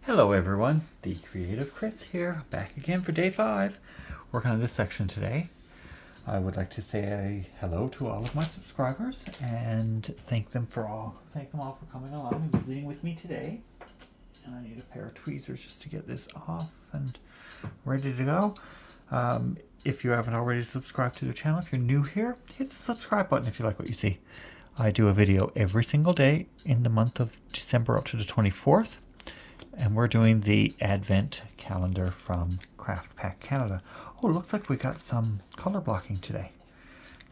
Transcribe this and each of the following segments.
Hello everyone, the Creative Chris here, back again for day 5. Working on this section today. I would like to say hello to all of my subscribers and thank them all for coming along and visiting with me today. And I need a pair of tweezers just to get this off and ready to go. If you haven't already subscribed to the channel, if you're new here, hit the subscribe button if you like what you see. I do a video every single day in the month of December up to the 24th. And we're doing the Advent calendar from Craft Pack Canada. Oh, looks like we got some color blocking today.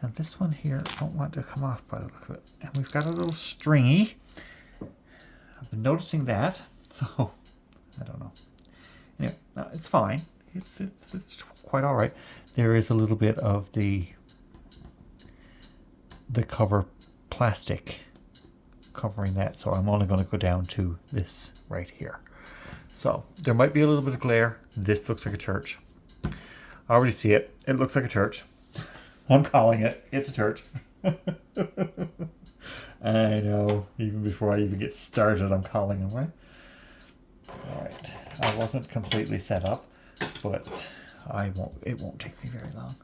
Now this one here, I don't want to come off by the look of it. And we've got a little stringy. I've been noticing that, so I don't know. Anyway, no, it's fine. It's quite all right. There is a little bit of the cover plastic covering that, so I'm only going to go down to this right here. So there might be a little bit of glare. This looks like a church. I already see it. It looks like a church. I'm calling it. It's a church. I know. Even before I even get started, I'm calling them, right? All right. I wasn't completely set up, but it won't take me very long.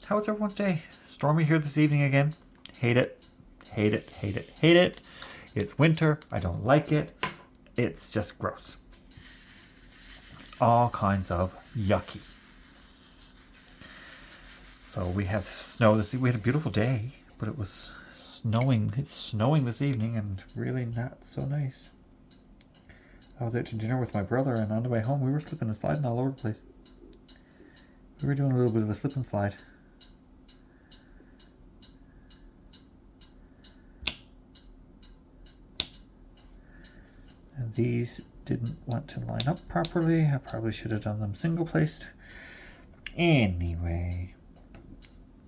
How was everyone's day? Stormy here this evening again. Hate it. Hate it, hate it, hate it. It's winter. I don't like it. It's just gross. All kinds of yucky. So we have snow this evening. We had a beautiful day, but it was snowing. It's snowing this evening and really not so nice. I was out to dinner with my brother, and on the way home we were slipping and sliding all over the place. We were doing a little bit of a slip and slide. And these didn't want to line up properly. I probably should have done them single placed. Anyway,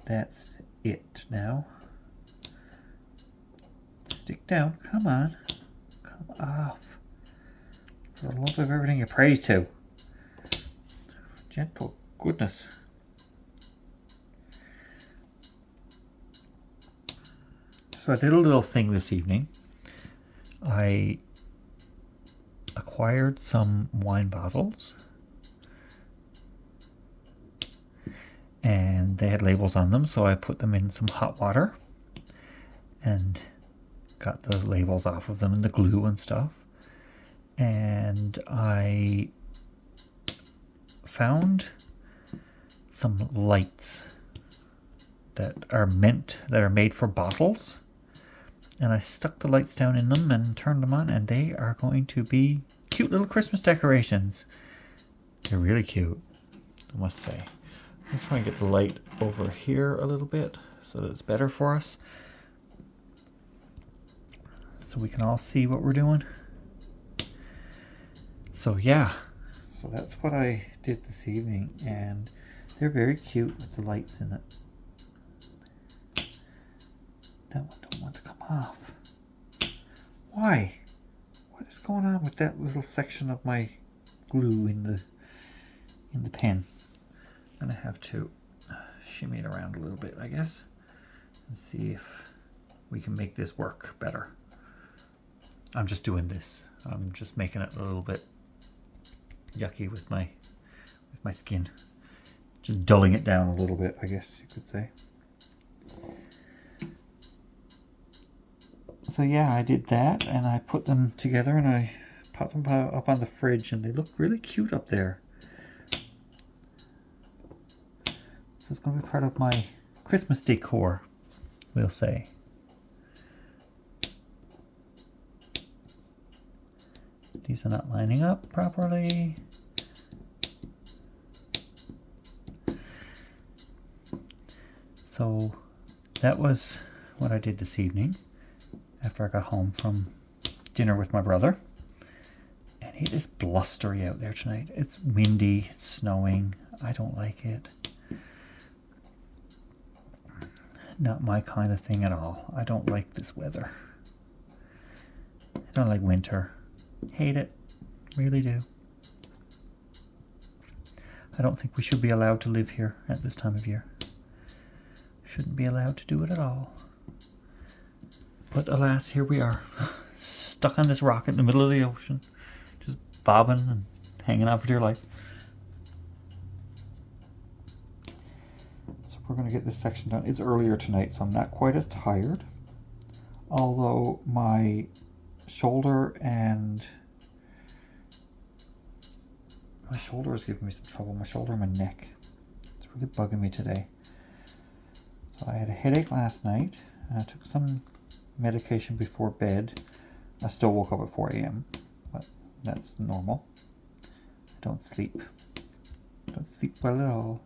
that's it now. Stick down. Come on. Come off. For the love of everything you praise to. Gentle goodness. So I did a little thing this evening. I acquired some wine bottles and they had labels on them, so I put them in some hot water and got the labels off of them and the glue and stuff. And I found some lights that are made for bottles. And I stuck the lights down in them and turned them on, and they are going to be cute little Christmas decorations. They're really cute, I must say. I'm trying to get the light over here a little bit so that it's better for us, so we can all see what we're doing. So yeah, so that's what I did this evening, and they're very cute with the lights in it. That one don't want to come off. Why? What is going on with that little section of my glue in the pen? I'm gonna have to shimmy it around a little bit, I guess, and see if we can make this work better. I'm just doing this. I'm just making it a little bit yucky with my skin. Just dulling it down a little bit, I guess you could say. So yeah, I did that, and I put them together, and I put them up on the fridge, and they look really cute up there. So it's going to be part of my Christmas decor, we'll say. These are not lining up properly. So that was what I did this evening after I got home from dinner with my brother. And it is blustery out there tonight. It's windy, it's snowing. I don't like it. Not my kind of thing at all. I don't like this weather. I don't like winter. Hate it. Really do. I don't think we should be allowed to live here at this time of year. Shouldn't be allowed to do it at all. But alas, here we are, stuck on this rock in the middle of the ocean. bobbing and hanging on for dear life. So we're going to get this section done. It's earlier tonight, so I'm not quite as tired. Although my shoulder is giving me some trouble. My shoulder and my neck. It's really bugging me today. So I had a headache last night. I took some medication before bed. I still woke up at 4 a.m., but that's normal. I don't sleep. Don't sleep well at all.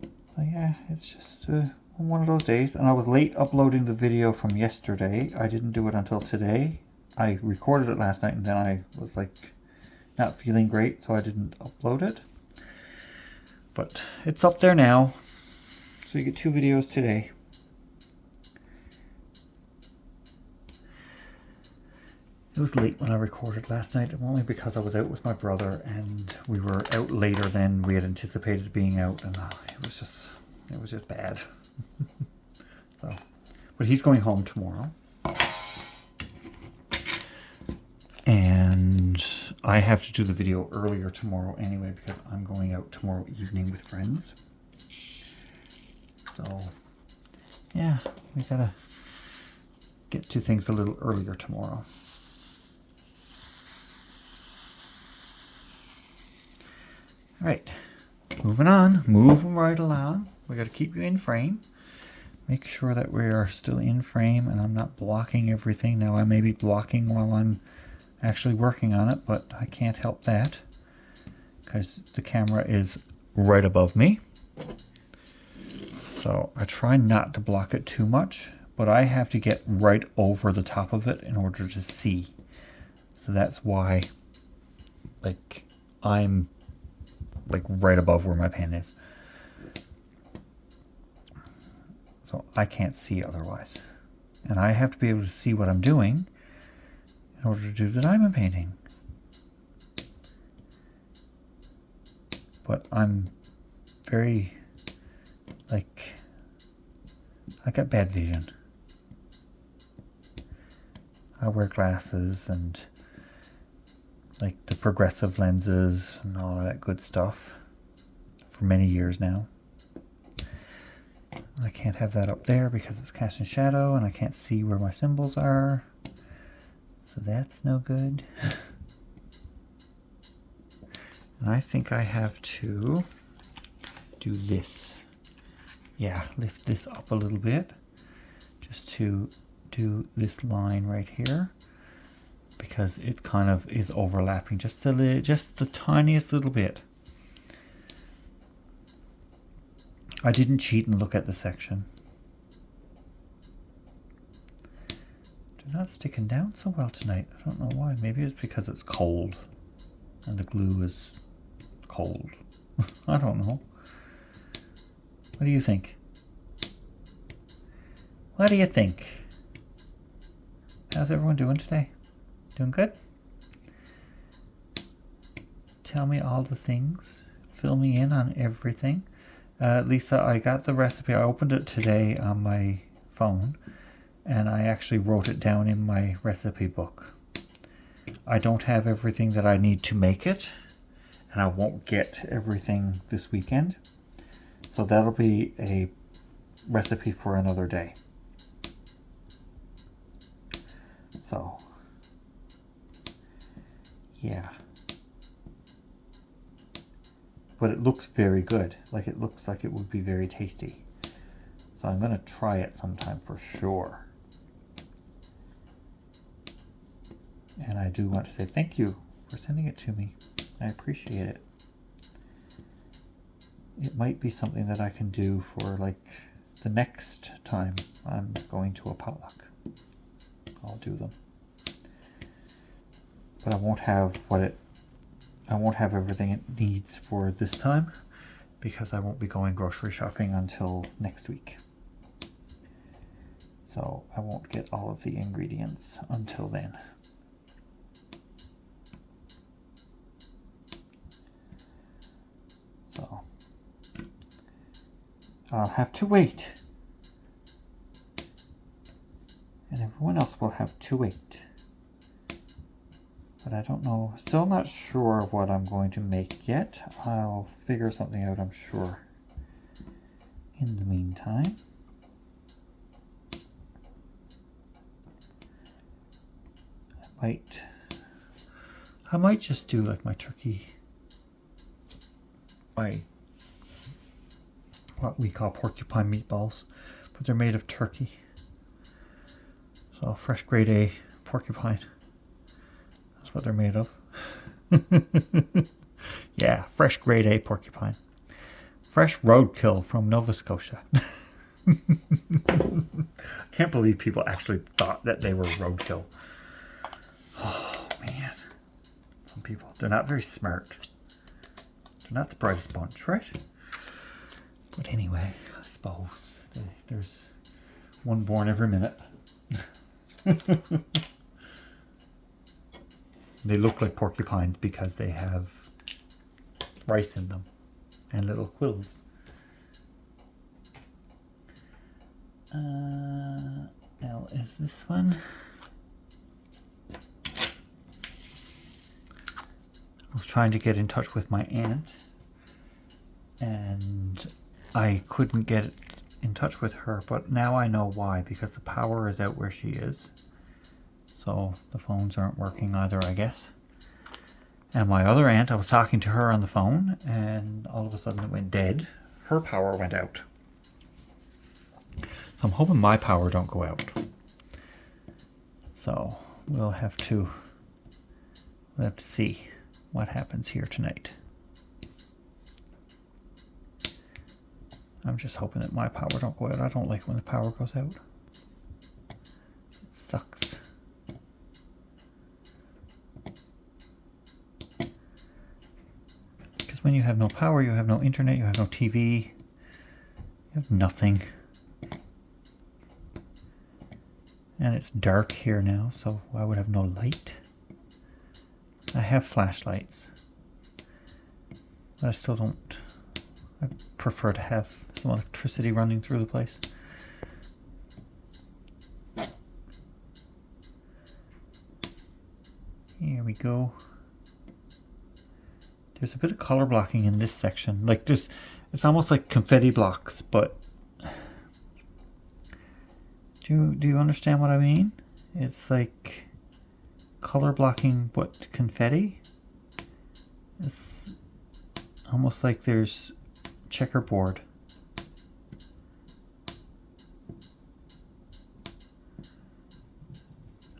So yeah, it's just one of those days. And I was late uploading the video from yesterday. I didn't do it until today. I recorded it last night and then I was like not feeling great, so I didn't upload it. But it's up there now. So you get 2 videos today. It was late when I recorded last night, only because I was out with my brother and we were out later than we had anticipated being out, and it was just bad. So, but he's going home tomorrow. And I have to do the video earlier tomorrow anyway because I'm going out tomorrow evening with friends. So, yeah, we gotta get to things a little earlier tomorrow. All right, moving right along. We got to keep you in frame. Make sure that we are still in frame and I'm not blocking everything. Now I may be blocking while I'm actually working on it, but I can't help that because the camera is right above me. So I try not to block it too much, but I have to get right over the top of it in order to see. So that's why, like, I'm like right above where my pen is. So I can't see otherwise. And I have to be able to see what I'm doing in order to do the diamond painting. But I'm very, like, I got bad vision. I wear glasses and like the progressive lenses and all of that good stuff for many years now. I can't have that up there because it's casting shadow and I can't see where my symbols are. So that's no good. And I think I have to do this. Yeah, lift this up a little bit just to do this line right here, because it kind of is overlapping just the tiniest little bit. I didn't cheat and look at the section. They're not sticking down so well tonight. I don't know why. Maybe it's because it's cold and the glue is cold. I don't know. What do you think? What do you think? How's everyone doing today? Doing good? Tell me all the things. Fill me in on everything. Lisa, I got the recipe. I opened it today on my phone and I actually wrote it down in my recipe book. I don't have everything that I need to make it, and I won't get everything this weekend. So that'll be a recipe for another day. So, yeah. But it looks very good. Like, it looks like it would be very tasty. So I'm going to try it sometime for sure. And I do want to say thank you for sending it to me. I appreciate it. It might be something that I can do for like the next time I'm going to a potluck. I'll do them. But I won't have everything it needs for this time because I won't be going grocery shopping until next week. So I won't get all of the ingredients until then. So I'll have to wait. And everyone else will have to wait. But I don't know. Still not sure of what I'm going to make yet. I'll figure something out, I'm sure. In the meantime, I might just do like my turkey, what we call porcupine meatballs, but they're made of turkey. So fresh grade A porcupine. That's what they're made of. Yeah, fresh grade A porcupine. Fresh roadkill from Nova Scotia. Can't believe people actually thought that they were roadkill. Oh man. Some people, they're not very smart. They're not the brightest bunch, right? But anyway, I suppose there's one born every minute. They look like porcupines because they have rice in them and little quills. Now is this one? I was trying to get in touch with my aunt and I couldn't get in touch with her, but now I know why, because the power is out where she is. So the phones aren't working either, I guess. And my other aunt, I was talking to her on the phone and all of a sudden it went dead. Her power went out. So I'm hoping my power don't go out. So we'll have to see what happens here tonight. I'm just hoping that my power don't go out. I don't like when the power goes out. It sucks. Because when you have no power, you have no internet, you have no TV, you have nothing. And it's dark here now, so I would have no light. I have flashlights, but I still don't. I prefer to have some electricity running through the place. Here we go. There's a bit of color blocking in this section. Like this, it's almost like confetti blocks, but do you understand what I mean? It's like color blocking, but confetti. It's almost like there's checkerboard.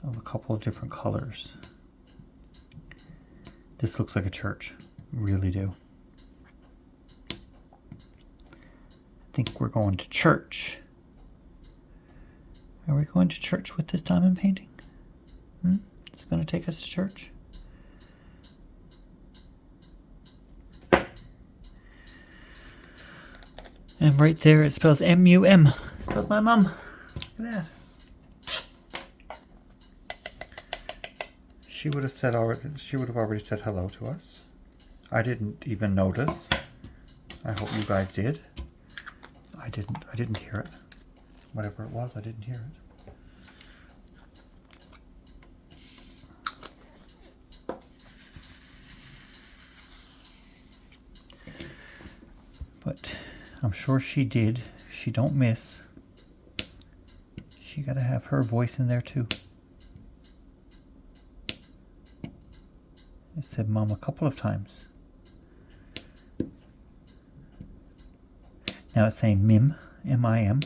Of a couple of different colors. This looks like a church. Really do. I think we're going to church. Are we going to church with this diamond painting? It's going to take us to church. And right there it spells M-U-M. It spells my mum. Look at that. She would have already said hello to us. I didn't even notice. I hope you guys did. I didn't hear it. Whatever it was, I didn't hear it. But I'm sure she did. She don't miss. She gotta have her voice in there too. It said mom a couple of times. Now it's saying Mim, M-I-M.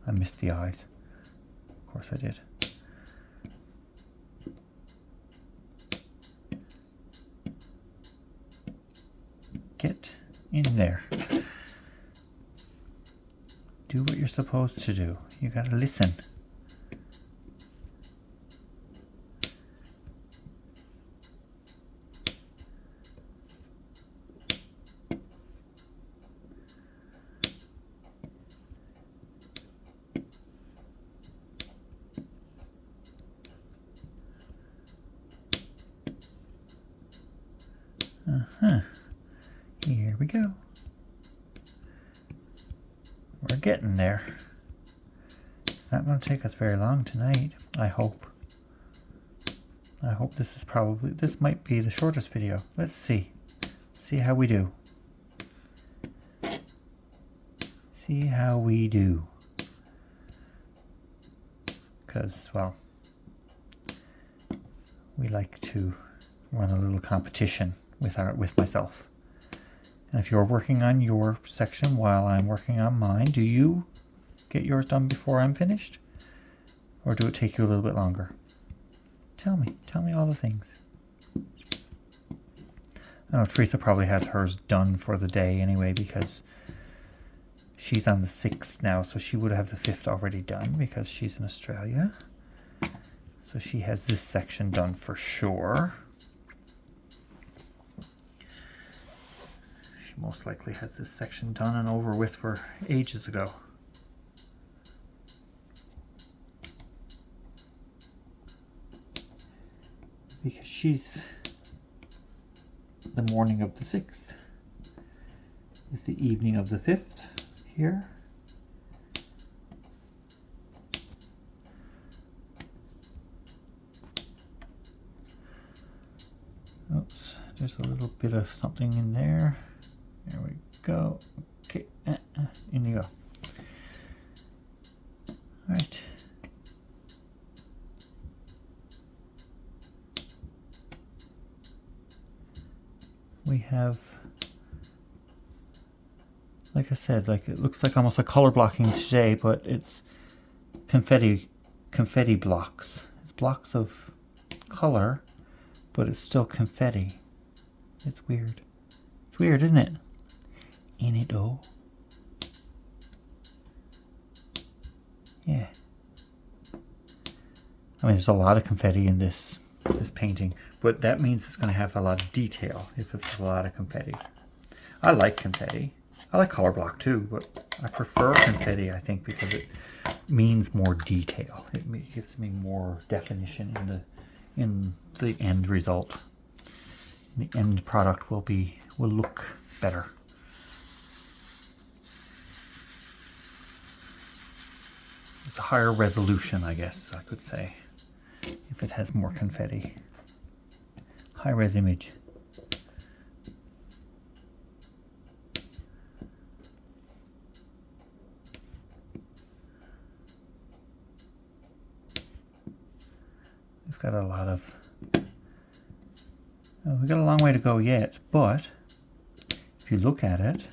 I missed the I's. Of course I did. Get in there. Do what you're supposed to do. You gotta listen. Here we go. We're getting there. It's not going to take us very long tonight, I hope. I hope this might be the shortest video. Let's see. See how we do. See how we do. Because, well, we like to run a little competition with myself. And if you're working on your section while I'm working on mine, do you get yours done before I'm finished? Or do it take you a little bit longer? Tell me all the things. I know Teresa probably has hers done for the day anyway, because she's on the 6th now, so she would have the 5th already done because she's in Australia. So she has this section done for sure. She most likely has this section done and over with for ages ago. Because she's the morning of the 6th. It's the evening of the 5th here. Oops, there's a little bit of something in there. There we go. Okay, in you go. All right. We have, like I said, like it looks like almost like color blocking today, but it's confetti blocks. It's blocks of color, but it's still confetti. It's weird. It's weird, isn't it? Ain't it though? Yeah. I mean, there's a lot of confetti in this painting, but that means it's going to have a lot of detail if it's a lot of confetti. I like confetti. I like color block too, but I prefer confetti, I think, because it means more detail. It gives me more definition in the end result. The end product will look better. It's a higher resolution, I guess I could say, if it has more confetti. High res image. We've got a lot of, we've got a long way to go yet, but if you look at it,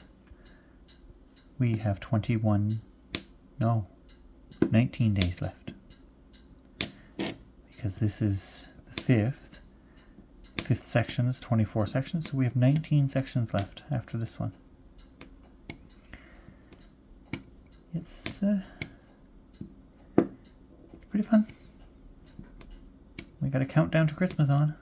we have 19 days left, because this is the 5th section is 24 sections, so we have 19 sections left after this one. It's pretty fun. We got a countdown to Christmas on.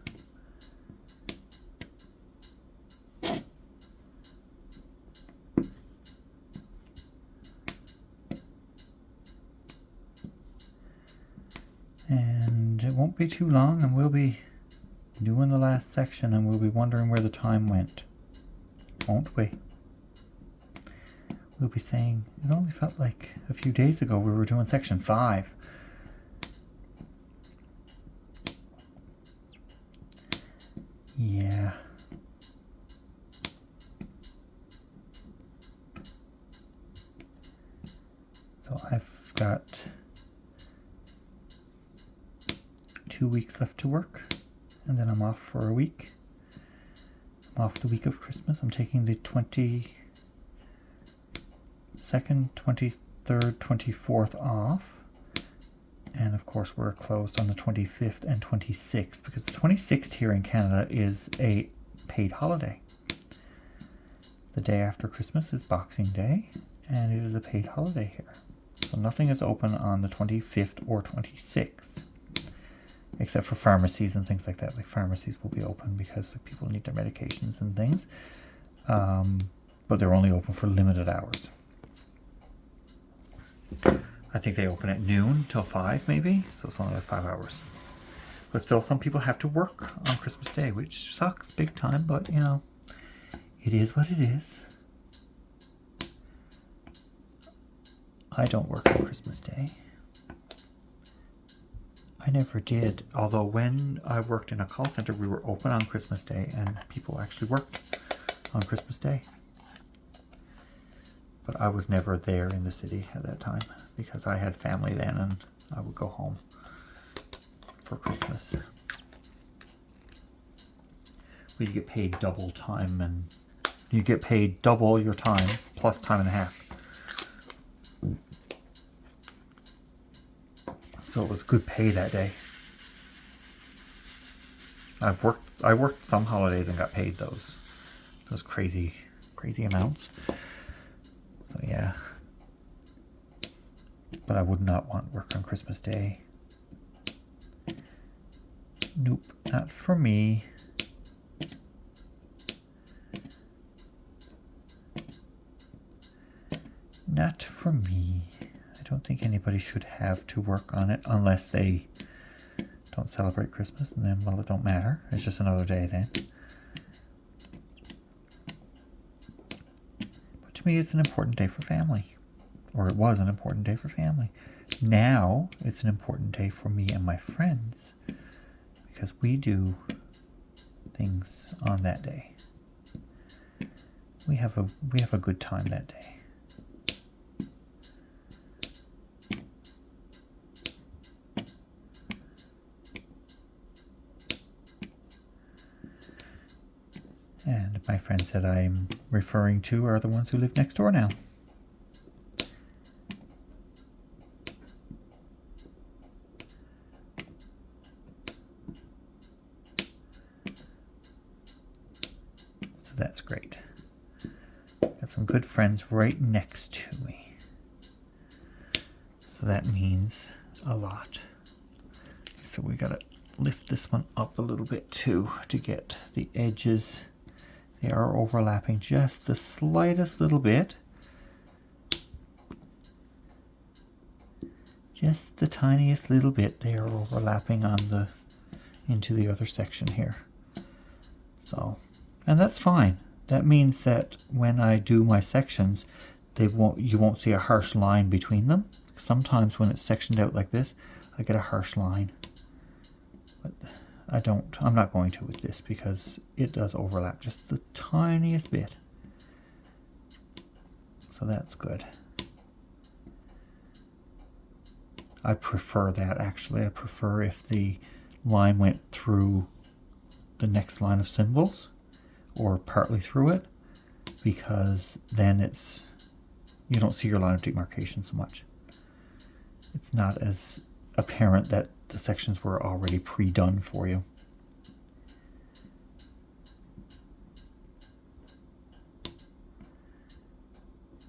And it won't be too long, and we'll be doing the last section, and we'll be wondering where the time went. Won't we? We'll be saying, it only felt like a few days ago we were doing section 5. Yeah. So I've got 2 weeks left to work, and then I'm off for a week. I'm off the week of Christmas. I'm taking the 22nd, 23rd, 24th off. And of course we're closed on the 25th and 26th, because the 26th here in Canada is a paid holiday. The day after Christmas is Boxing Day, and it is a paid holiday here. So nothing is open on the 25th or 26th, except for pharmacies and things like that. Like pharmacies will be open because people need their medications and things, but they're only open for limited hours. I think they open at noon till 5 maybe, so it's only like 5 hours. But still, some people have to work on Christmas Day, which sucks big time, but you know, it is what it is. I don't work on Christmas Day. I never did. Although when I worked in a call center, we were open on Christmas Day and people actually worked on Christmas Day. But I was never there in the city at that time because I had family then and I would go home for Christmas. We get paid double time, and you get paid double your time plus time and a half. So it was good pay that day. I worked some holidays and got paid those crazy amounts. So yeah. But I would not want work on Christmas Day. Nope, not for me. Not for me. I don't think anybody should have to work on it unless they don't celebrate Christmas, and then, well, it don't matter. It's just another day then. But to me, it's an important day for family. Or it was an important day for family. Now, it's an important day for me and my friends because we do things on that day. We have a good time that day. And my friends that I'm referring to are the ones who live next door now. So that's great. Got some good friends right next to me. So that means a lot. So we gotta lift this one up a little bit too to get the edges. They are overlapping just the slightest little bit. Just the tiniest little bit they are overlapping on into the other section here. So, and that's fine. That means that when I do my sections, you won't see a harsh line between them. Sometimes when it's sectioned out like this, I get a harsh line. But I'm not going to with this because it does overlap just the tiniest bit. So that's good. I prefer that actually. I prefer if the line went through the next line of symbols or partly through it, because then you don't see your line of demarcation so much. It's not as apparent that the sections were already pre-done for you.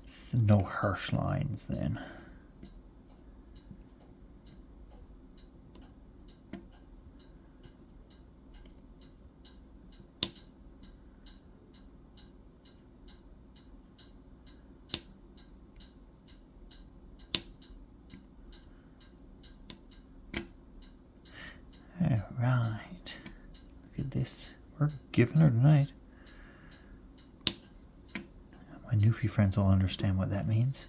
So no harsh lines then. Alright, look at this. We're giving her tonight. My Newfie friends will understand what that means.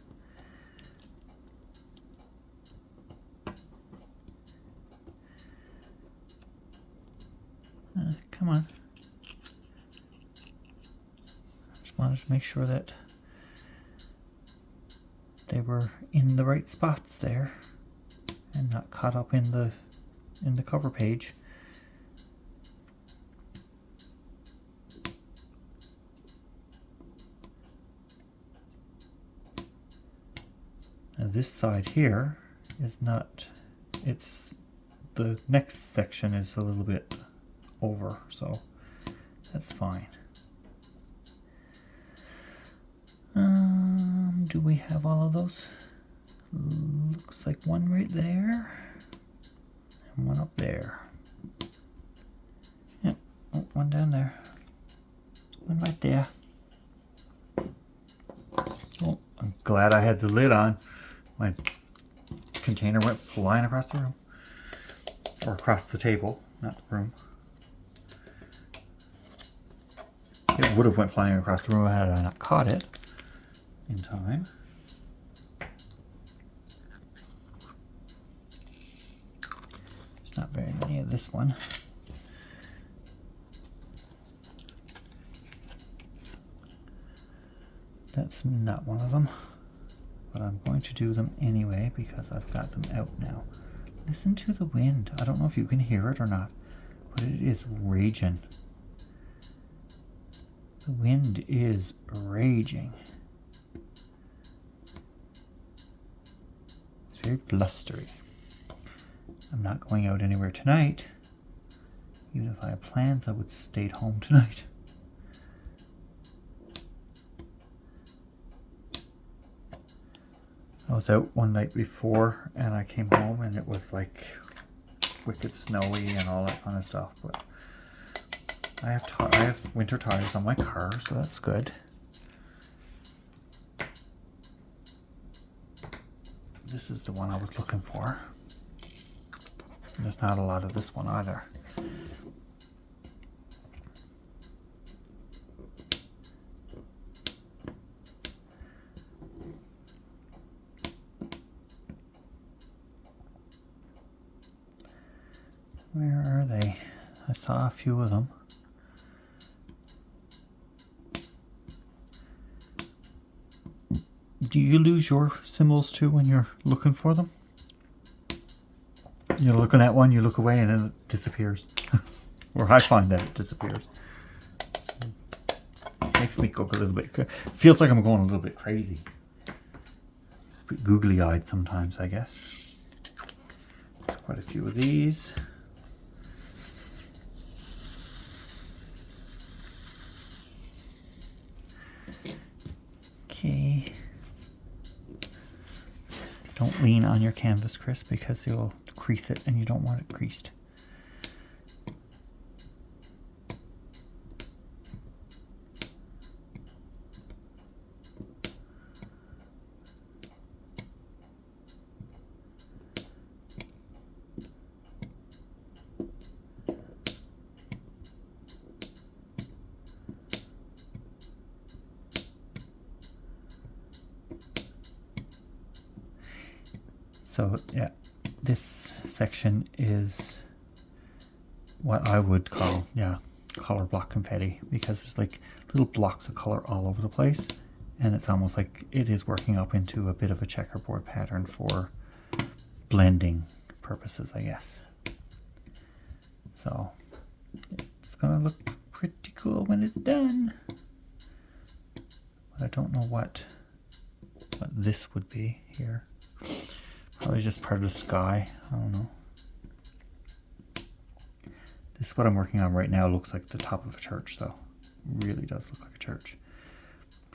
Come on. Just wanted to make sure that they were in the right spots there and not caught up in the cover page. Now this side here is not, the next section is a little bit over, so that's fine. Do we have all of those? Looks like one right there. And one up there. Yep. Oh, one down there. One right there. Oh, I'm glad I had the lid on. My container went flying across the room. Or across the table, not the room. It would have went flying across the room had I not caught it in time. very many of this one. That's not one of them, but I'm going to do them anyway because I've got them out now. Listen to the wind. I don't know if you can hear it or not, but it is raging. The wind is raging. It's very blustery. I'm not going out anywhere tonight. Even if I had plans, I would stay at home tonight. I was out one night before and I came home and it was like wicked snowy and all that kind of stuff, but I have winter tires on my car, so that's good. This is the one I was looking for. There's not a lot of this one either. Where are they? I saw a few of them. Do you lose your symbols too when you're looking for them? You're looking at one, you look away, and then it disappears. Or I find that it disappears. Makes me go a little bit. Feels like I'm going a little bit crazy. A bit googly-eyed sometimes, I guess. There's quite a few of these. Okay. Don't lean on your canvas, Chris, because you'll crease it and you don't want it creased. So yeah, this section is what I would call, color block confetti, because it's like little blocks of color all over the place, and it's almost like it is working up into a bit of a checkerboard pattern for blending purposes, I guess. So it's gonna look pretty cool when it's done, but I don't know what this would be here. Probably just part of the sky. I don't know. This, what I'm working on right now, looks like the top of a church, though. It really does look like a church.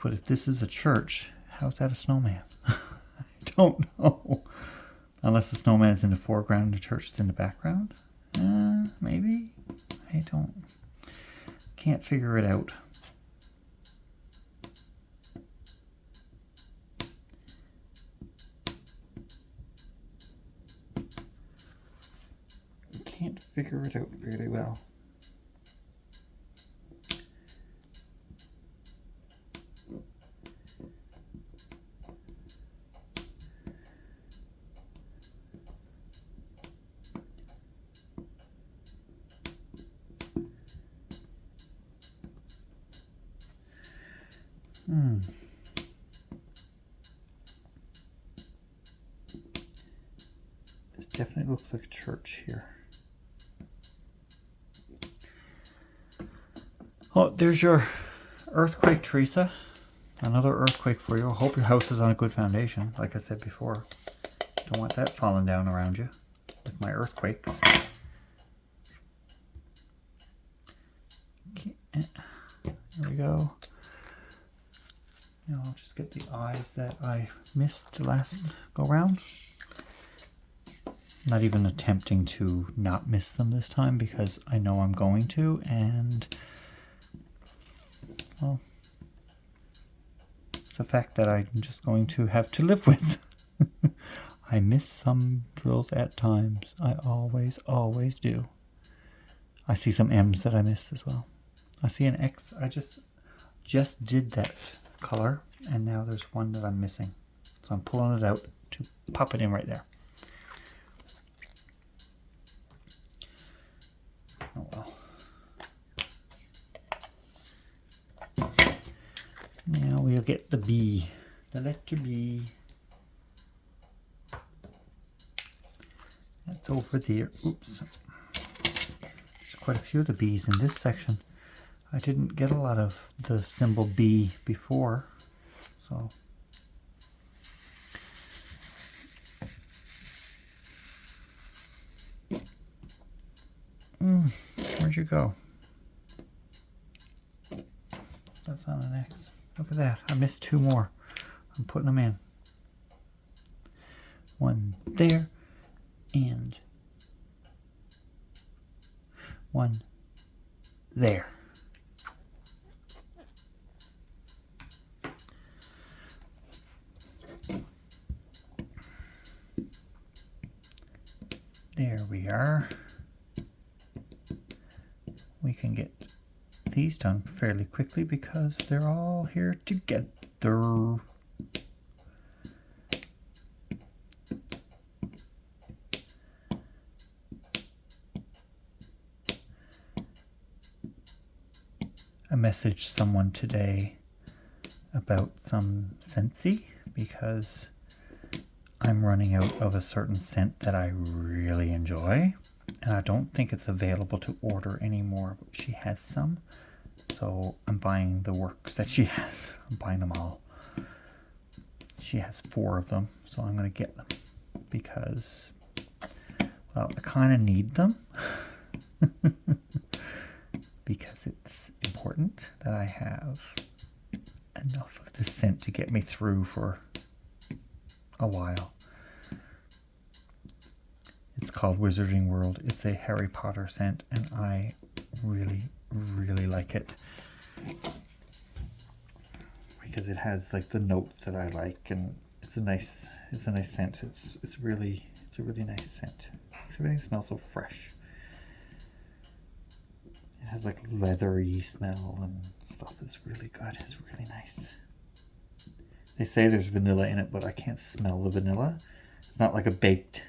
But if this is a church, how's that a snowman? I don't know. Unless the snowman is in the foreground and the church is in the background. Maybe. I can't figure it out. Can't figure it out very well. This definitely looks like a church here. Oh, there's your earthquake, Teresa. Another earthquake for you. I hope your house is on a good foundation, like I said before. Don't want that falling down around you with my earthquakes. Okay. There we go. Now I'll just get the eyes that I missed the last go round. Not even attempting to not miss them this time because I know I'm going to, and well, it's a fact that I'm just going to have to live with. I miss some drills at times. I always do. I see some M's that I missed as well. I see an X. I just did that color, and now there's one that I'm missing. So I'm pulling it out to pop it in right there. we'll get the B, the letter B. That's over there. Oops. There's quite a few of the B's in this section. I didn't get a lot of the symbol B before, so. Where'd you go? That's on an X. Look at that. I missed two more. I'm putting them in. One there and one there. There we are. We can get these done fairly quickly because they're all here together. I messaged someone today about some Scentsy because I'm running out of a certain scent that I really enjoy, and I don't think it's available to order anymore, but she has some, so I'm buying the works that she has. I'm buying them all. She has 4 of them, so I'm going to get them because, well, I kind of need them because it's important that I have enough of this scent to get me through for a while. It's called Wizarding World. It's a Harry Potter scent, and I really, really like it because it has like the notes that I like, and it's a nice scent. It's a really nice scent. Everything smells so fresh. It has like leathery smell and stuff. It's really good. It's really nice. They say there's vanilla in it, but I can't smell the vanilla. It's not like a baked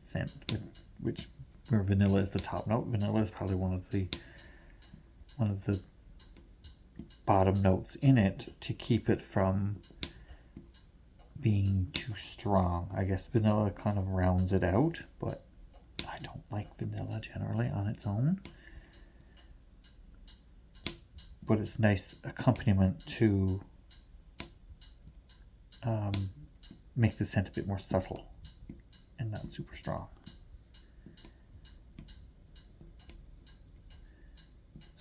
scent, where vanilla is the top note. Vanilla is probably one of the bottom notes in it to keep it from being too strong. I guess vanilla kind of rounds it out, but I don't like vanilla generally on its own. But it's a nice accompaniment to make the scent a bit more subtle and not super strong.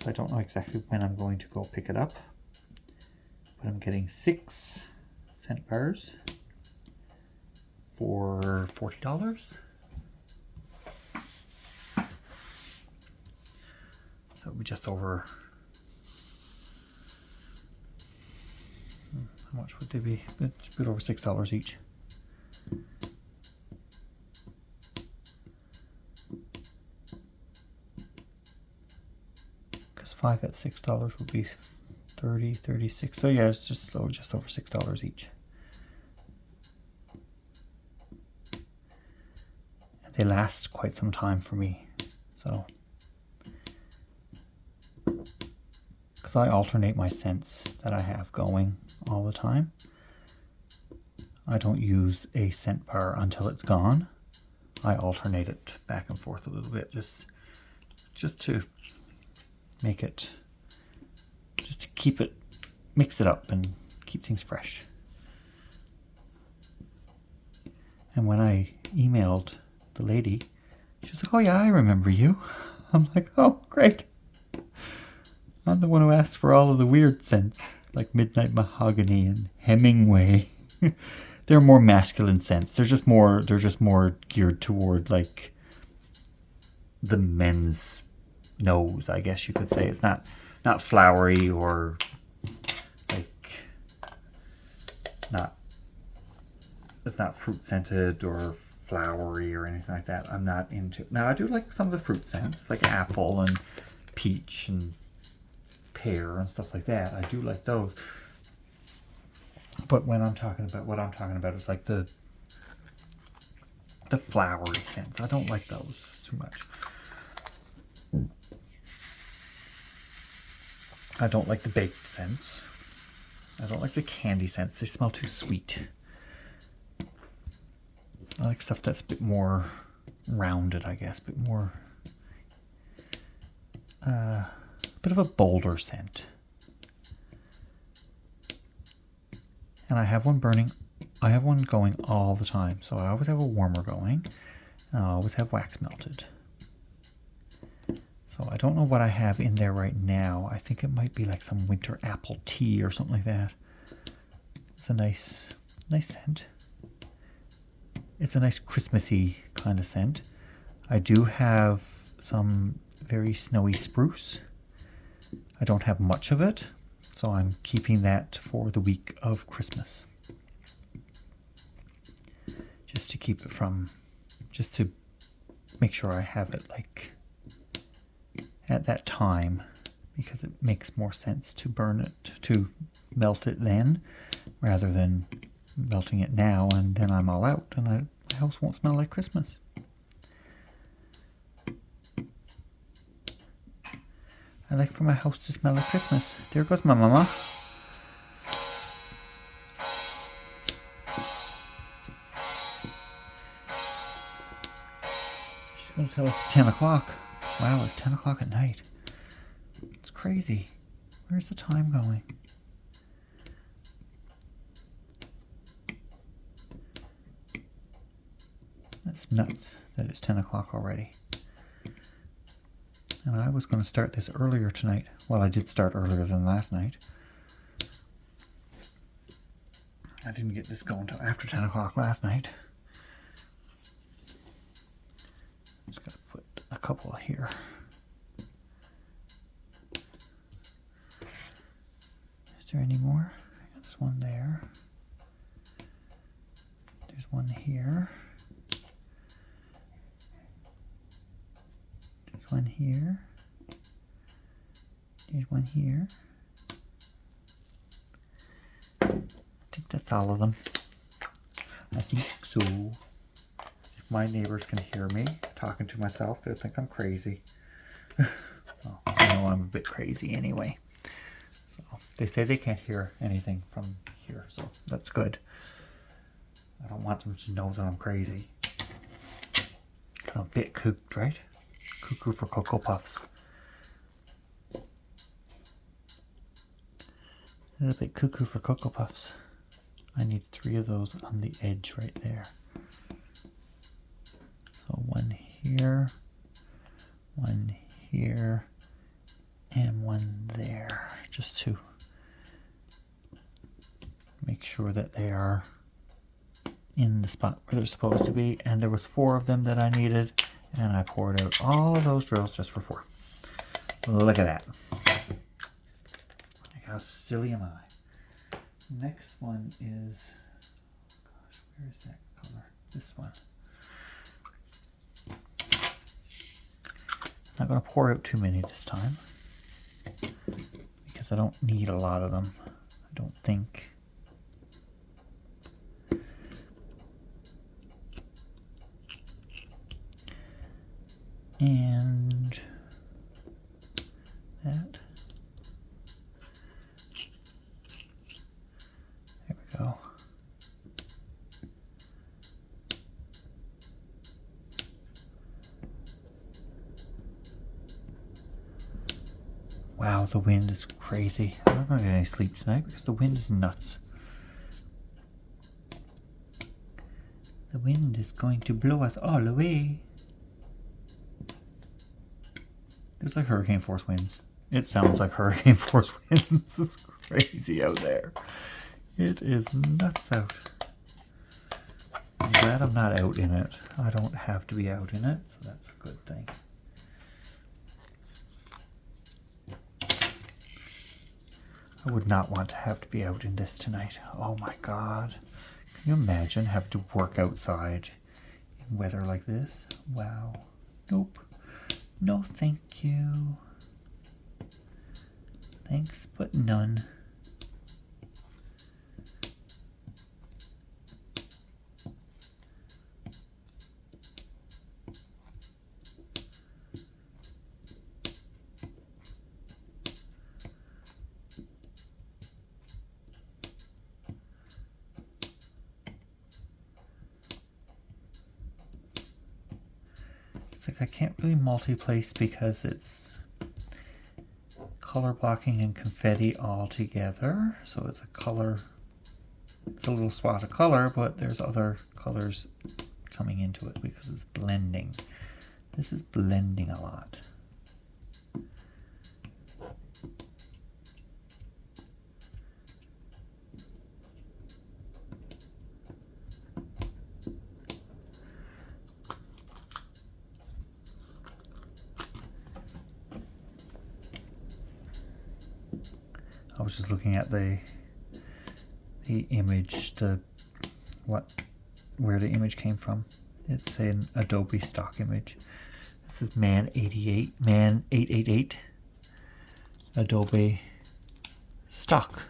So I don't know exactly when I'm going to go pick it up, but I'm getting 6 scent bars for $40. So it'll be just over, how much would they be? It's a bit over $6 each. Because 5 at $6 would be 30, 36. So yeah, it's just over $6 each. And they last quite some time for me. So, because I alternate my scents that I have going all the time. I don't use a scent bar until it's gone. I alternate it back and forth a little bit, just to make it, just to keep it, mix it up and keep things fresh. And when I emailed the lady, she was like, "Oh yeah, I remember you." I'm like, "Oh, great. I'm the one who asked for all of the weird scents, like Midnight Mahogany and Hemingway." They're more masculine scents. They're just more geared toward like the men's nose, I guess you could say. It's not flowery or like it's not fruit scented or flowery or anything like that. I'm not into. Now I do like some of the fruit scents, like apple and peach and pear and stuff like that. I do like those. But when I'm talking about what I'm talking about is like the flowery scents. I don't like those too much. I don't like the baked scents. I don't like the candy scents. They smell too sweet. I like stuff that's a bit more rounded, I guess. A bit more... a bit of a bolder scent. And I have one burning. I have one going all the time. So I always have a warmer going. And I always have wax melted. So I don't know what I have in there right now. I think it might be like some winter apple tea or something like that. It's a nice scent. It's a nice Christmassy kind of scent. I do have some very snowy spruce. I don't have much of it, so I'm keeping that for the week of Christmas. Just to keep it from, just to make sure I have it like at that time, because it makes more sense to burn it, to melt it then, rather than melting it now and then I'm all out and my house won't smell like Christmas. I like for my house to smell like Christmas. There goes my mama. She's going to tell us it's 10 o'clock. Wow, it's 10 o'clock at night. It's crazy. Where's the time going? That's nuts that it's 10 o'clock already. And I was going to start this earlier tonight. Well, I did start earlier than last night. I didn't get this going until after 10 o'clock last night. Just got to put a couple here. Is there any more? There's one there. There's one here. There's one here. There's one here. I think that's all of them. I think so. If my neighbors can hear me talking to myself, they'll think I'm crazy. Well, I know I'm a bit crazy anyway. So they say they can't hear anything from here, so that's good. I don't want them to know that I'm crazy. I'm a bit cooked, right? Cuckoo for Cocoa Puffs. A little bit cuckoo for Cocoa Puffs. I need 3 of those on the edge right there. So one here, and one there, just to make sure that they are in the spot where they're supposed to be. And there was 4 of them that I needed, and I poured out all of those drills just for 4. Look at that. Like, how silly am I? Next one is, gosh, where is that color? This one. I'm not going to pour out too many this time, because I don't need a lot of them, I don't think. And that. There we go. Wow, the wind is crazy. I'm not going to get any sleep tonight because the wind is nuts. The wind is going to blow us all away. There's like hurricane force winds. It sounds like hurricane force winds. It's crazy out there. It is nuts out. I'm glad I'm not out in it. I don't have to be out in it, so that's a good thing. I would not want to have to be out in this tonight. Oh my God. Can you imagine having to work outside in weather like this? Wow. Nope. No, thank you. Thanks, but none. I can't really multi-place because it's color blocking and confetti all together. So it's a color, it's a little swat of color, but there's other colors coming into it because it's blending. This is blending a lot. I was just looking at the image, where the image came from. It's an Adobe stock image. This is Man 888 Adobe stock.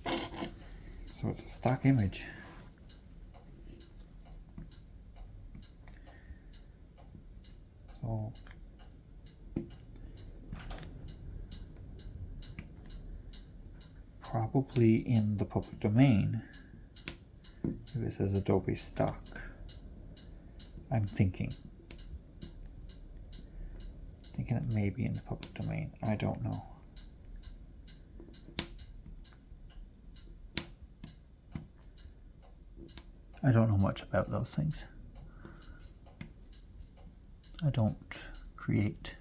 So it's a stock image. So probably in the public domain, if it says Adobe stock, I'm thinking it may be in the public domain. I don't know. I don't know much about those things. I don't create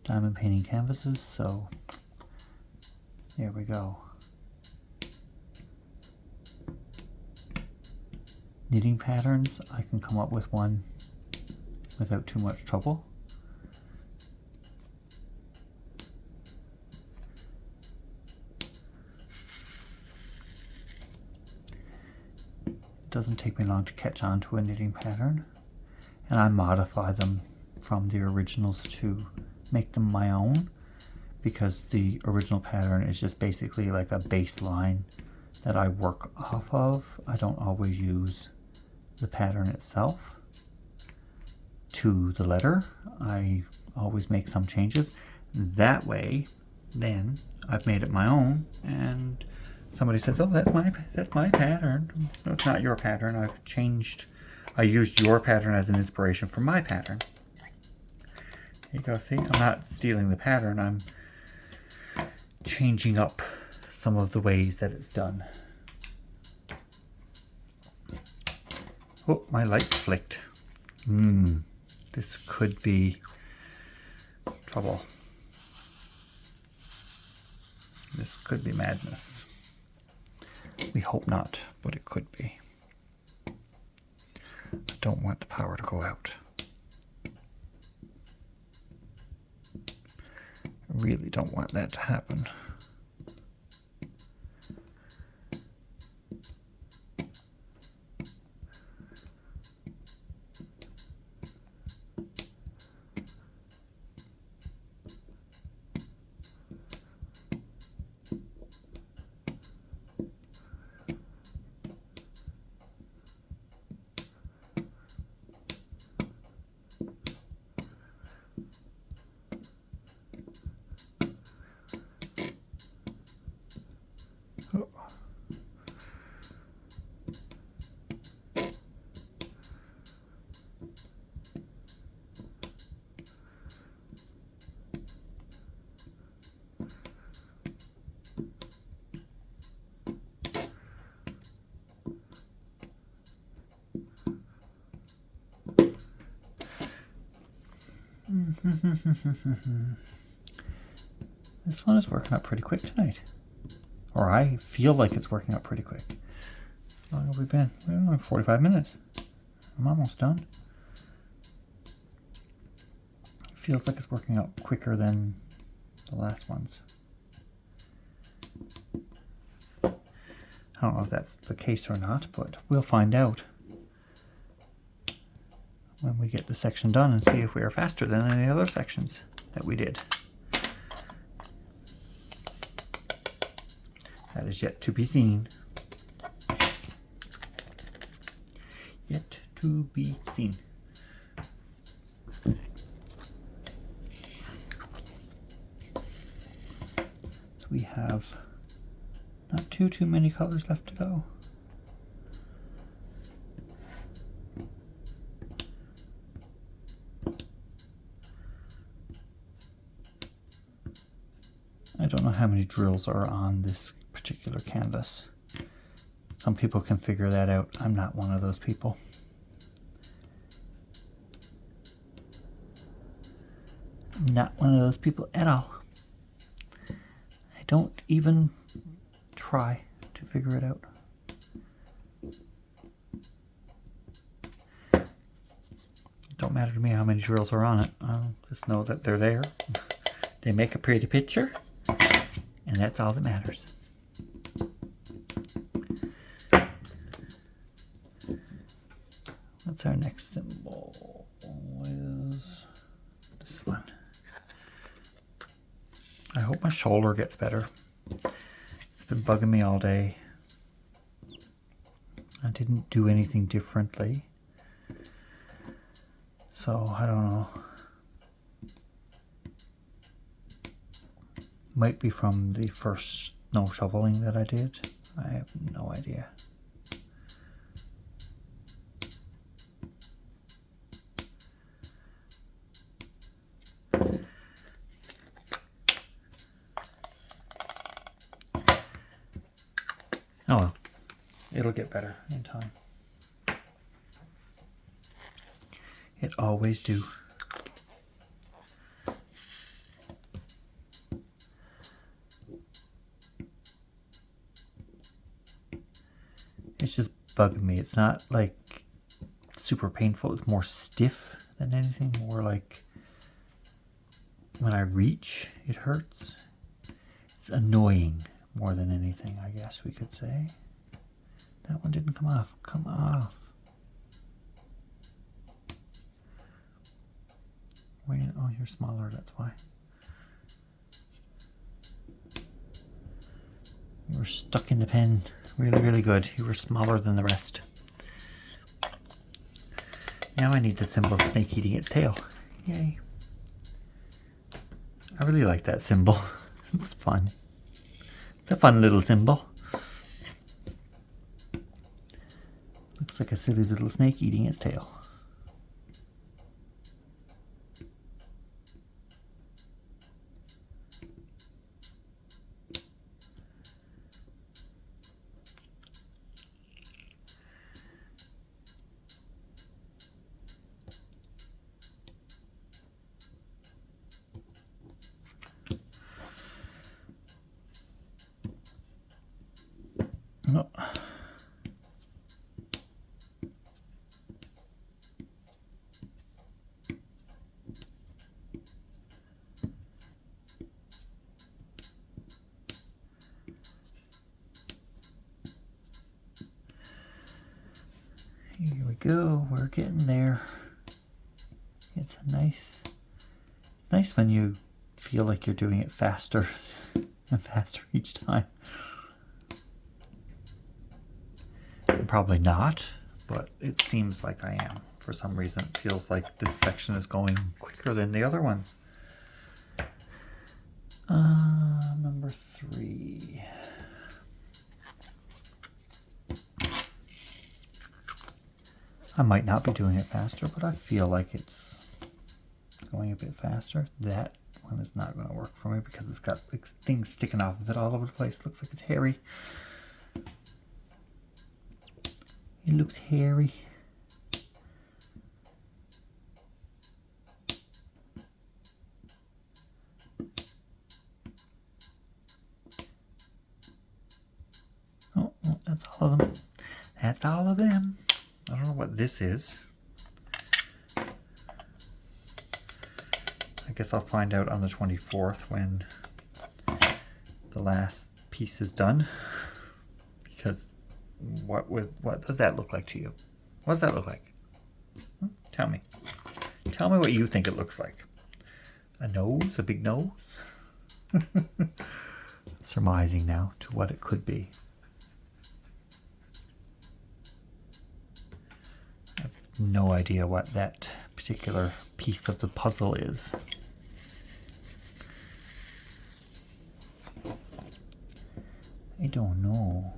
diamond painting canvases, so there we go. Knitting patterns, I can come up with one without too much trouble. It doesn't take me long to catch on to a knitting pattern, and I modify them from the originals to make them my own, because the original pattern is just basically like a baseline that I work off of. I don't always use the pattern itself to the letter. I always make some changes. That way, then I've made it my own, and somebody says, "Oh, that's my pattern." No, it's not your pattern. I used your pattern as an inspiration for my pattern. There you go. See, I'm not stealing the pattern. I'm changing up some of the ways that it's done. Oh, my light flicked. This could be trouble. This could be madness. We hope not, but it could be. I don't want the power to go out. I really don't want that to happen. This one is working up pretty quick tonight. Or I feel like it's working up pretty quick. How long have we been? Well, 45 minutes. I'm almost done. It feels like it's working up quicker than the last ones. I don't know if that's the case or not, but we'll find out when we get the section done and see if we are faster than any other sections that we did. That is yet to be seen. Yet to be seen. So we have not too many colors left to go. I don't know how many drills are on this particular canvas. Some people can figure that out. I'm not one of those people. I'm not one of those people at all. I don't even try to figure it out. It don't matter to me how many drills are on it. I'll just know that they're there. They make a pretty picture, and that's all that matters. What's our next symbol? Is this one. I hope my shoulder gets better. It's been bugging me all day. I didn't do anything differently, so I don't know. Might be from the first snow shoveling that I did. I have no idea. Oh well, it'll get better in time. It always do. It's just bugging me. It's not like super painful. It's more stiff than anything. More like when I reach, it hurts. It's annoying more than anything, I guess we could say. That one didn't come off. Come off. Wait, oh, you're smaller, that's why. You were stuck in the pen. Really, really good. You were smaller than the rest. Now I need the symbol of snake eating its tail. Yay. I really like that symbol. It's fun. It's a fun little symbol. Looks like a silly little snake eating its tail. No. Here we go. We're getting there. It's nice when you feel like you're doing it faster and faster each time. I'm probably not, but it seems like I am. For some reason, it feels like this section is going quicker than the other ones. Number 3. I might not be doing it faster, but I feel like it's going a bit faster. That one is not going to work for me because it's got like things sticking off of it all over the place. Looks like it's hairy. It looks hairy. Oh, that's all of them. That's all of them. I don't know what this is. I guess I'll find out on the 24th when the last piece is done. Because what does that look like to you? What does that look like? Tell me. Tell me what you think it looks like. A nose? A big nose? Surmising now to what it could be. I have no idea what that particular piece of the puzzle is. I don't know.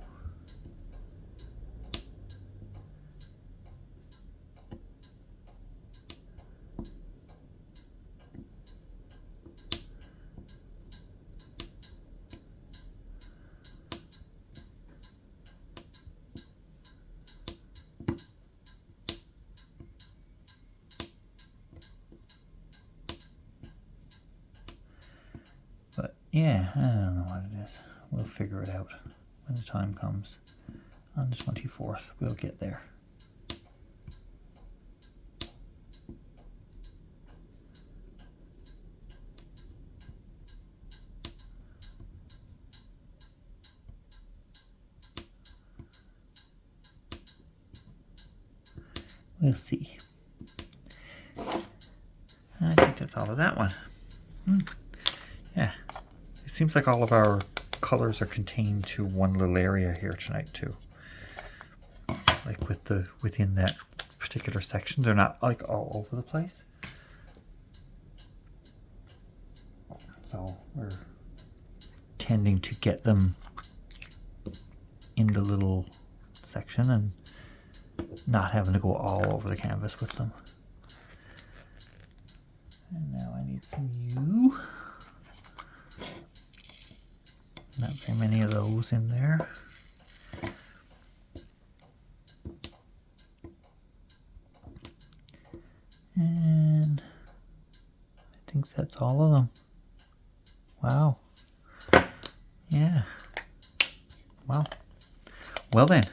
Yeah, I don't know what it is. We'll figure it out when the time comes. On the 24th, we'll get there. We'll see. I think that's all of that one. Yeah. It seems like all of our colors are contained to one little area here tonight too. Like within that particular section. They're not like all over the place. So we're tending to get them in the little section and not having to go all over the canvas with them. And now I need some U. Not very many of those in there. And I think that's all of them. Wow. Yeah. Wow. Well then.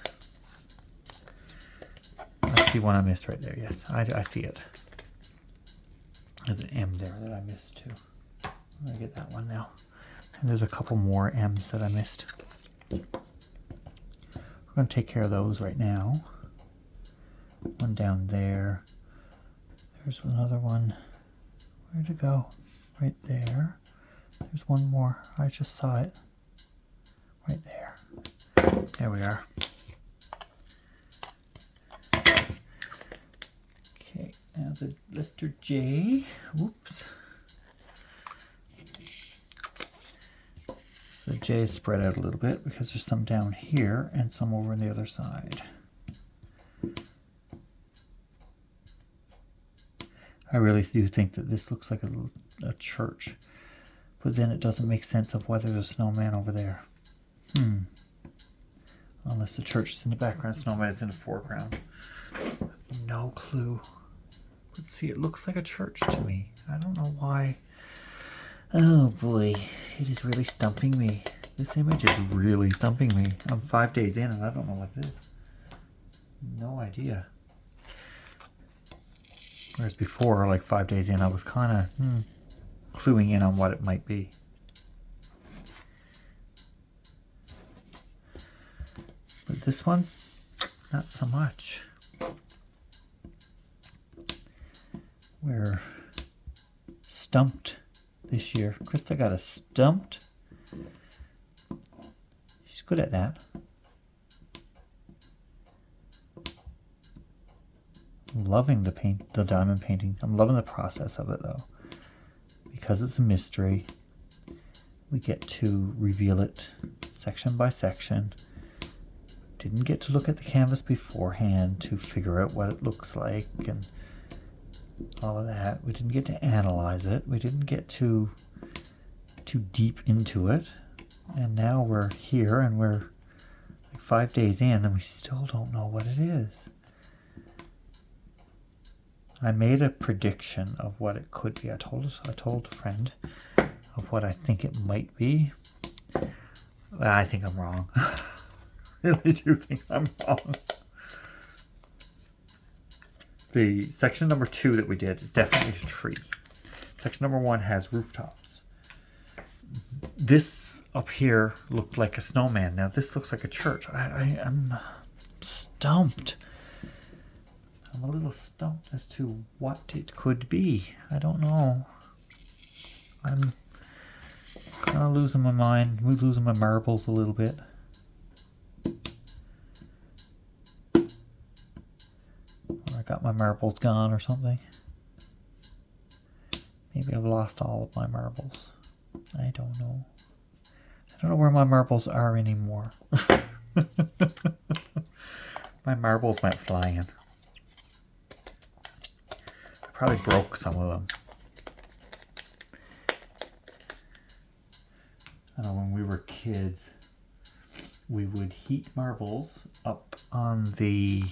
I see one I missed right there. Yes, I see it. There's an M there that I missed too. I'm going to get that one now. And there's a couple more M's that I missed. We're going to take care of those right now. One down there. There's another one. Where'd it go? Right there. There's one more. I just saw it. Right there. There we are. Okay, now the letter J. Oops. The J is spread out a little bit because there's some down here and some over on the other side. I really do think that this looks like a church, but then it doesn't make sense of why there's a snowman over there. Unless the church is in the background, snowman is in the foreground. No clue. Let's see, it looks like a church to me. I don't know why. Oh boy, it is really stumping me. This image is really stumping me. I'm 5 days in and I don't know what it is. No idea. Whereas before, like 5 days in, I was kind of cluing in on what it might be. But this one, not so much. We're stumped this year. Krista got us stumped. She's good at that. I'm loving the diamond painting. I'm loving the process of it though. Because it's a mystery, we get to reveal it section by section. Didn't get to look at the canvas beforehand to figure out what it looks like and all of that. We didn't get to analyze it. We didn't get too deep into it. And now we're here and we're like 5 days in and we still don't know what it is. I made a prediction of what it could be. I told a friend of what I think it might be. I think I'm wrong. I really do think I'm wrong. The section number 2 that we did is definitely a tree. Section number 1 has rooftops. This up here looked like a snowman. Now this looks like a church. I'm stumped. I'm a little stumped as to what it could be. I don't know. I'm kind of losing my mind. We're losing my marbles a little bit. Or I got my marbles gone or something. Maybe I've lost all of my marbles. I don't know. I don't know where my marbles are anymore. My marbles went flying. Probably broke some of them. I know when we were kids, we would heat marbles up on the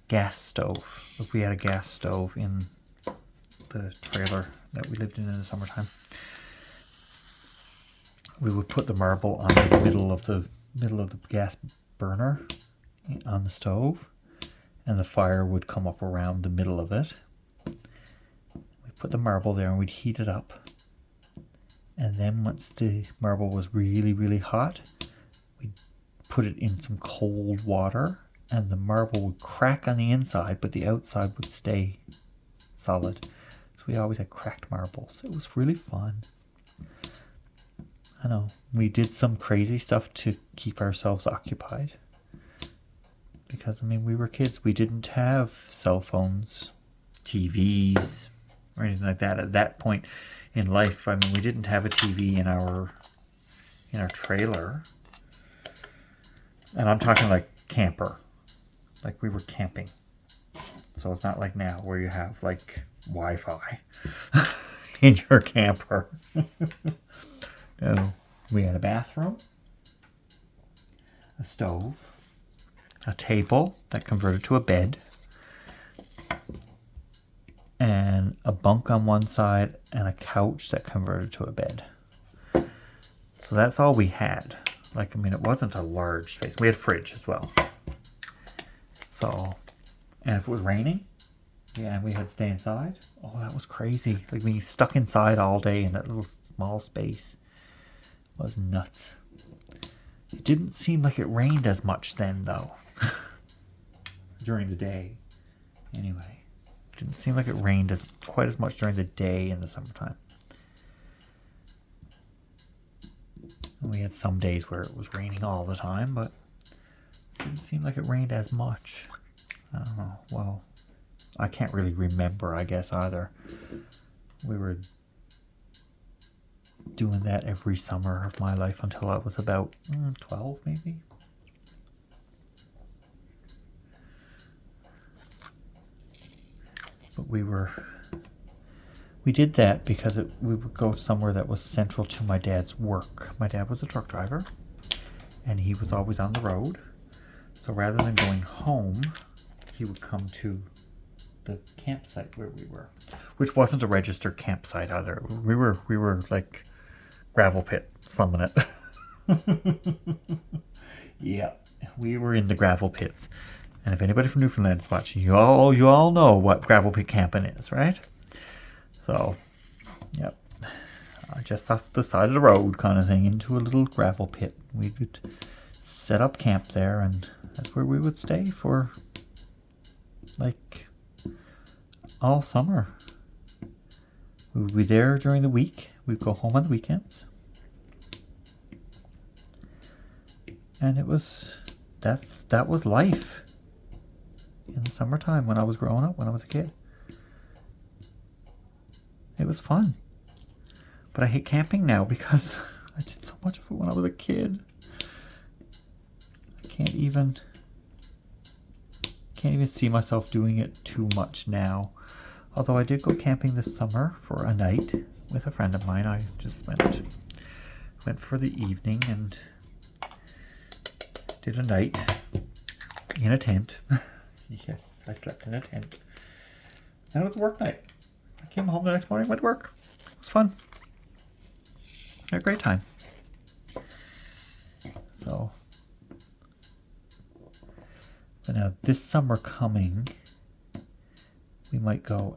gas stove. If we had a gas stove in the trailer that we lived in the summertime. we would put the marble on the middle of the gas burner on the stove, and the fire would come up around the middle of it. We'd put the marble there and we'd heat it up. And then once the marble was really, really hot, we'd put it in some cold water, and the marble would crack on the inside, but the outside would stay solid. So we always had cracked marbles. It was really fun. I know. We did some crazy stuff to keep ourselves occupied. Because, I mean, we were kids. We didn't have cell phones, TVs, or anything like that at that point in life. I mean, we didn't have a TV in our trailer. And I'm talking like camper. Like we were camping. So it's not like now where you have like Wi-Fi in your camper. No. We had a bathroom, a stove, a table that converted to a bed, and a bunk on one side and a couch that converted to a bed. So that's all we had. Like, I mean, it wasn't a large space. We had a fridge as well. So, and if it was raining, yeah, and we had to stay inside. Oh, that was crazy. Like being stuck inside all day in that little small space was nuts. It didn't seem like it rained as much then, though. During the day. Anyway. It didn't seem like it rained quite as much during the day in the summertime. And we had some days where it was raining all the time, but it didn't seem like it rained as much. I don't know. Well, I can't really remember, I guess, either. We were doing that every summer of my life until I was about 12, maybe. But we did that because we would go somewhere that was central to my dad's work. My dad was a truck driver, and he was always on the road. So rather than going home, he would come to the campsite where we were, which wasn't a registered campsite either. We were like gravel pit slumming it. Yeah, we were in the gravel pits. And if anybody from Newfoundland is watching, you all know what gravel pit camping is, right? So, yep, just off the side of the road kind of thing, into a little gravel pit. We would set up camp there, and that's where we would stay for like all summer. We would be there during the week. We'd go home on the weekends. And that was life in the summertime when I was growing up, when I was a kid. It was fun. But I hate camping now because I did so much of it when I was a kid. I can't even see myself doing it too much now. Although I did go camping this summer for a night with a friend of mine. I just went for the evening and did a night in a tent. Yes, I slept in a tent. And it was a work night. I came home the next morning, went to work. It was fun. Had a great time. So, but now this summer coming, I might go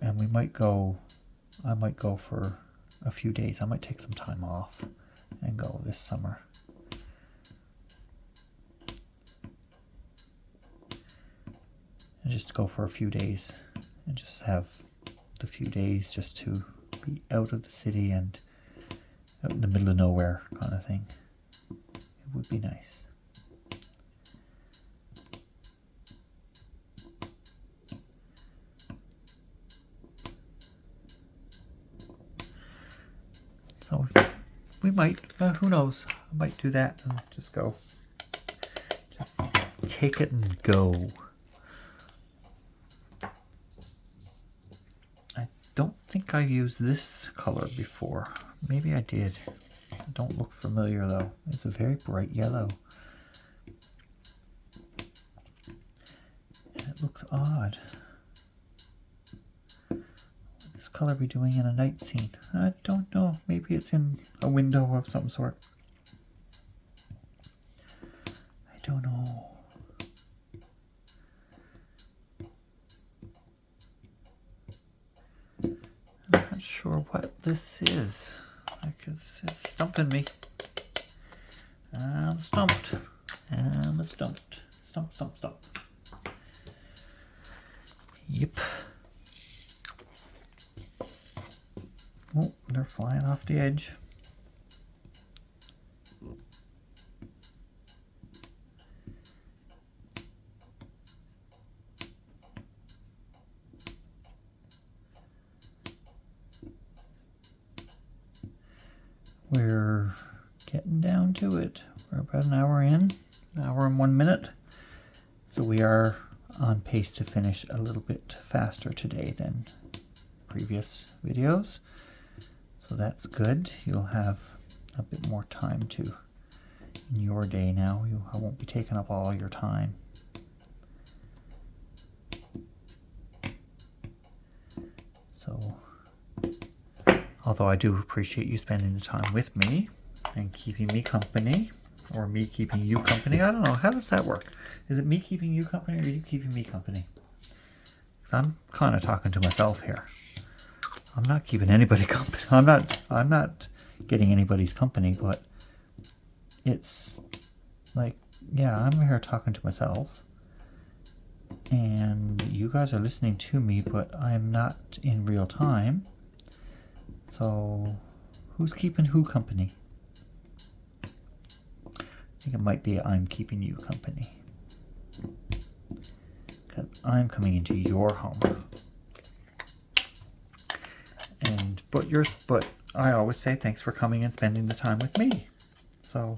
for a few days. I might take some time off and go this summer. And just go for a few days and just have the few days just to be out of the city and out in the middle of nowhere kind of thing. It would be nice. So we might, who knows, I might do that and just go. Just take it and go. I don't think I've used this color before. Maybe I did. It don't look familiar though. It's a very bright yellow. And it looks odd. What would this color be doing in a night scene? I don't know. Maybe it's in a window of some sort. don't know. I'm not sure what this is. Like it's stumping me. I'm stumped. I'm stumped. Stump, stump, stump. Yep. Oh, they're flying off the edge. We're getting down to it. We're about an hour in, an hour and 1 minute. So we are on pace to finish a little bit faster today than previous videos. So that's good. You'll have a bit more time to in your day now. I won't be taking up all your time. So, although I do appreciate you spending the time with me and keeping me company, or me keeping you company. I don't know. How does that work? Is it me keeping you company, or are you keeping me company? Because I'm kind of talking to myself here. I'm not keeping anybody company. I'm not getting anybody's company, but it's like, yeah, I'm here talking to myself. And you guys are listening to me, but I'm not in real time. So, who's keeping who company? I think it might be I'm keeping you company. Because I'm coming into your home. But I always say thanks for coming and spending the time with me. So,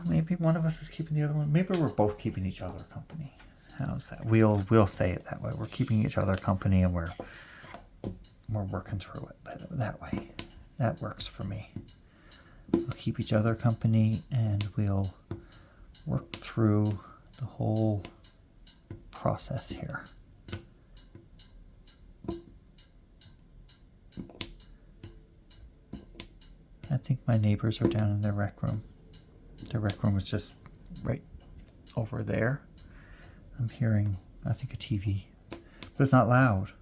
maybe one of us is keeping the other one. Maybe we're both keeping each other company. How's that? We'll say it that way. We're keeping each other company, and we're working through it that way. That works for me. We'll keep each other company, and we'll work through the whole process here. I think my neighbors are down in their rec room. Their rec room is just right over there. I'm hearing, I think, a TV, but it's not loud.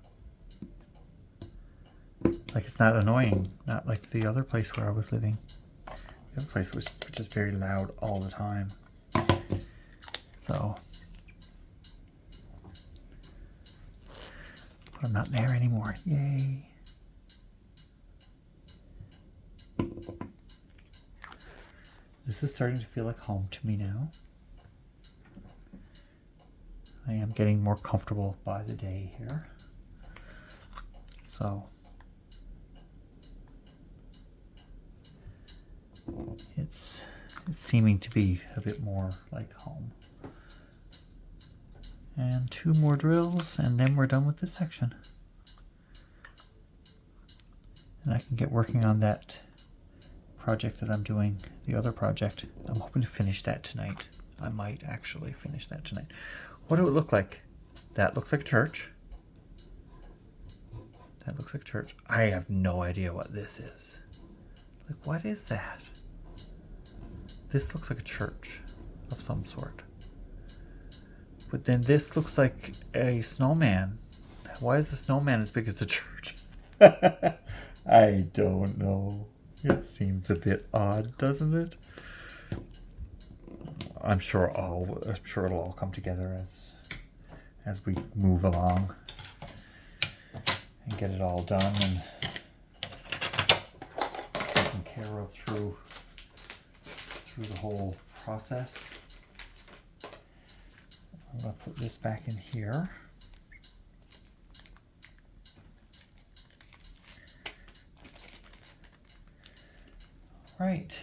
Like, it's not annoying, not like the other place where I was living. The other place was just very loud all the time. So, but I'm not there anymore. Yay. This is starting to feel like home to me now. I am getting more comfortable by the day here. So, it's seeming to be a bit more like home. And 2 more drills, and then we're done with this section. And I can get working on that project that I'm doing, the other project. I'm hoping to finish that tonight. I might actually finish that tonight. What do it look like? That looks like a church. That looks like a church. I have no idea what this is. Like, what is that? This looks like a church of some sort. But then this looks like a snowman. Why is the snowman as big as the church? I don't know. It seems a bit odd, doesn't it? I'm sure it'll all come together as we move along and get it all done and taken care of through the whole process. I'm going to put this back in here. Right.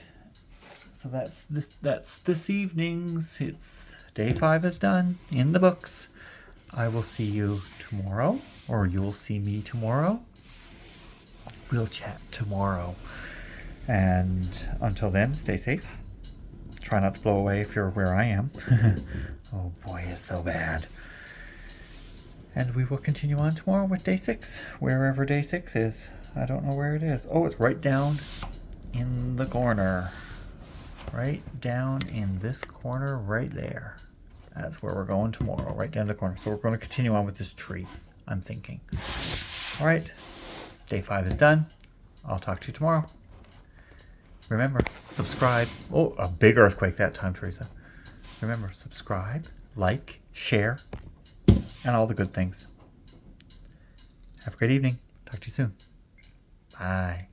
So that's this evening's. It's day 5 is done in the books. I will see you tomorrow, or you'll see me tomorrow. We'll chat tomorrow. And until then, stay safe. Try not to blow away if you're where I am. Oh boy, it's so bad. And we will continue on tomorrow with day 6, wherever day 6 is. I don't know where it is. Oh, it's right down in the corner. right down in this corner right there. That's where we're going tomorrow, right down the corner. So we're going to continue on with this tree, I'm thinking. All right, day 5 is done. I'll talk to you tomorrow. Remember, subscribe. Oh, a big earthquake that time, Teresa. Remember, subscribe, like, share, and all the good things. Have a great evening. Talk to you soon. Bye.